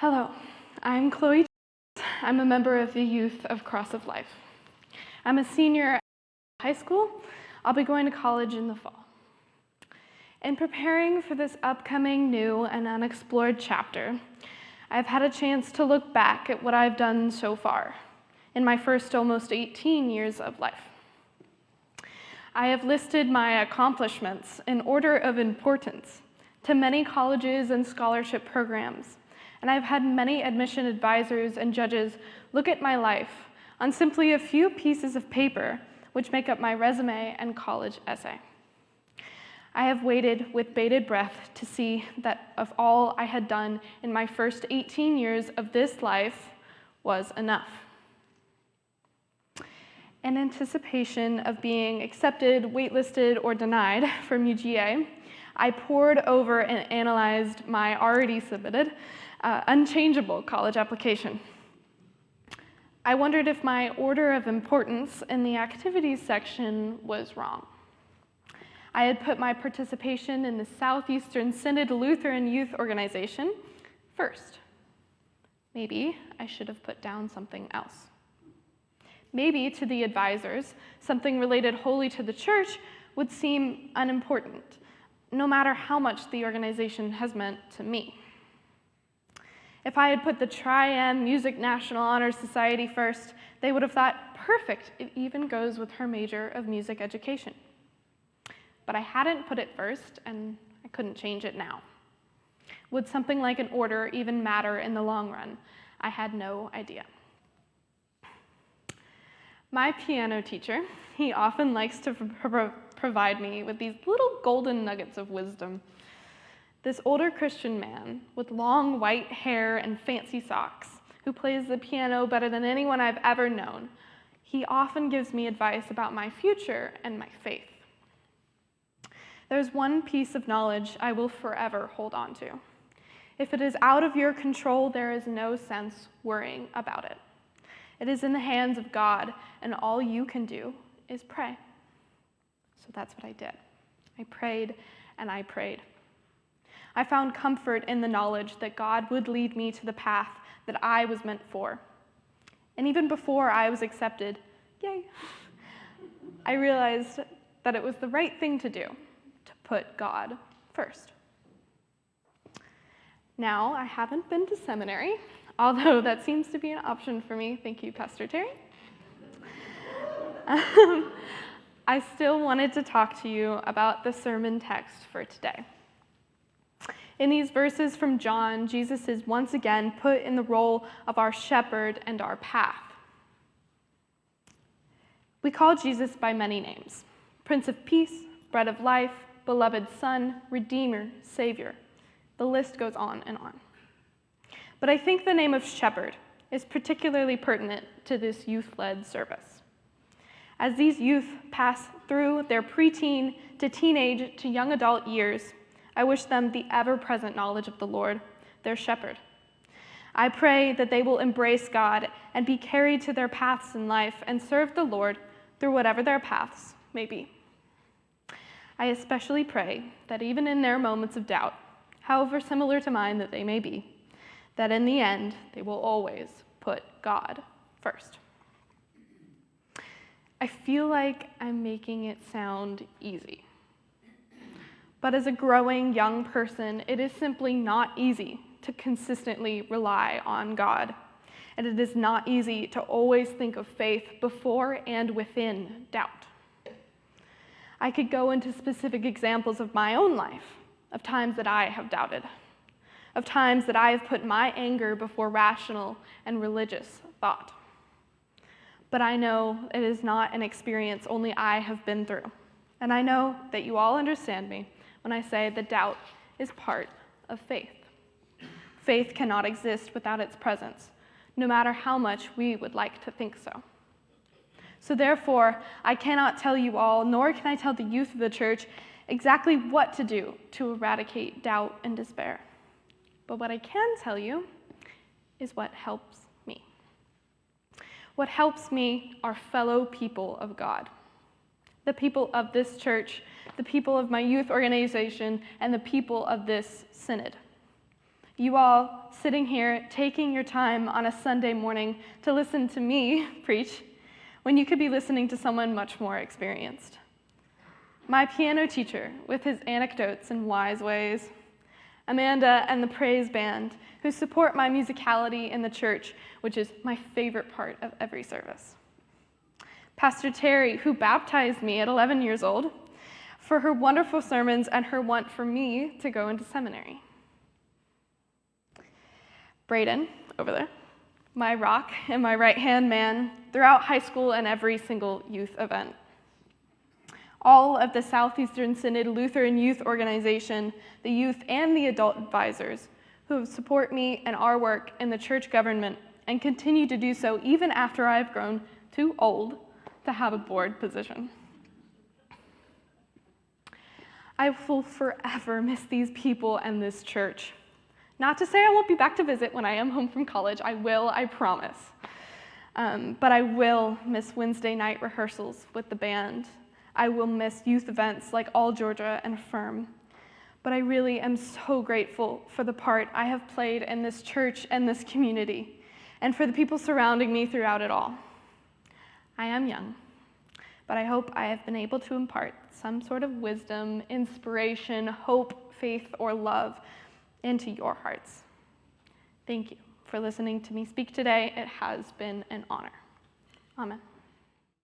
Hello, I'm Chloe. I'm a member of the youth of Cross of Life. I'm a senior at high school. I'll be going to college in the fall. In preparing for this upcoming new and unexplored chapter, I've had a chance to look back at what I've done so far in my first almost 18 years of life. I have listed my accomplishments in order of importance to many colleges and scholarship programs, and I've had many admission advisors and judges look at my life on simply a few pieces of paper which make up my resume and college essay. I have waited with bated breath to see that of all I had done in my first 18 years of this life was enough. In anticipation of being accepted, waitlisted, or denied from UGA, I pored over and analyzed my already submitted, unchangeable college application. I wondered if my order of importance in the activities section was wrong. I had put my participation in the Southeastern Synod Lutheran Youth Organization first. Maybe I should have put down something else. Maybe to the advisors, something related wholly to the church would seem unimportant, no matter how much the organization has meant to me. If I had put the Tri-M Music National Honor Society first, they would have thought, perfect, it even goes with her major of music education. But I hadn't put it first, and I couldn't change it now. Would something like an order even matter in the long run? I had no idea. My piano teacher, he often likes to provide me with these little golden nuggets of wisdom. This older Christian man with long white hair and fancy socks, who plays the piano better than anyone I've ever known, he often gives me advice about my future and my faith. There's one piece of knowledge I will forever hold on to. If it is out of your control, there is no sense worrying about it. It is in the hands of God, and all you can do is pray. So that's what I did. I prayed and I prayed. I found comfort in the knowledge that God would lead me to the path that I was meant for. And even before I was accepted, yay, I realized that it was the right thing to do, to put God first. Now, I haven't been to seminary, although that seems to be an option for me. Thank you, Pastor Terry. I still wanted to talk to you about the sermon text for today. In these verses from John, Jesus is once again put in the role of our shepherd and our path. We call Jesus by many names: Prince of Peace, Bread of Life, Beloved Son, Redeemer, Savior. The list goes on and on. But I think the name of shepherd is particularly pertinent to this youth-led service. As these youth pass through their preteen to teenage to young adult years, I wish them the ever-present knowledge of the Lord, their shepherd. I pray that they will embrace God and be carried to their paths in life and serve the Lord through whatever their paths may be. I especially pray that even in their moments of doubt, however similar to mine that they may be, that in the end, they will always put God first. I feel like I'm making it sound easy. But as a growing young person, it is simply not easy to consistently rely on God. And it is not easy to always think of faith before and within doubt. I could go into specific examples of my own life, of times that I have doubted, of times that I have put my anger before rational and religious thought. But I know it is not an experience only I have been through. And I know that you all understand me when I say that doubt is part of faith. Faith cannot exist without its presence, no matter how much we would like to think so. So therefore, I cannot tell you all, nor can I tell the youth of the church, exactly what to do to eradicate doubt and despair. But what I can tell you is what helps me. What helps me are fellow people of God. The people of this church, the people of my youth organization, and the people of this synod. You all sitting here, taking your time on a Sunday morning to listen to me preach, when you could be listening to someone much more experienced. My piano teacher, with his anecdotes and wise ways. Amanda and the praise band, who support my musicality in the church, which is my favorite part of every service. Pastor Terry, who baptized me at 11 years old, for her wonderful sermons and her want for me to go into seminary. Braden, over there, my rock and my right-hand man throughout high school and every single youth event. All of the Southeastern Synod Lutheran Youth Organization, the youth and the adult advisors who support me and our work in the church government and continue to do so even after I've grown too old to have a board position. I will forever miss these people and this church. Not to say I won't be back to visit when I am home from college. I will, I promise. But I will miss Wednesday night rehearsals with the band. I will miss youth events like All Georgia and Affirm. But I really am so grateful for the part I have played in this church and this community, and for the people surrounding me throughout it all. I am young, but I hope I have been able to impart some sort of wisdom, inspiration, hope, faith, or love into your hearts. Thank you for listening to me speak today. It has been an honor. Amen.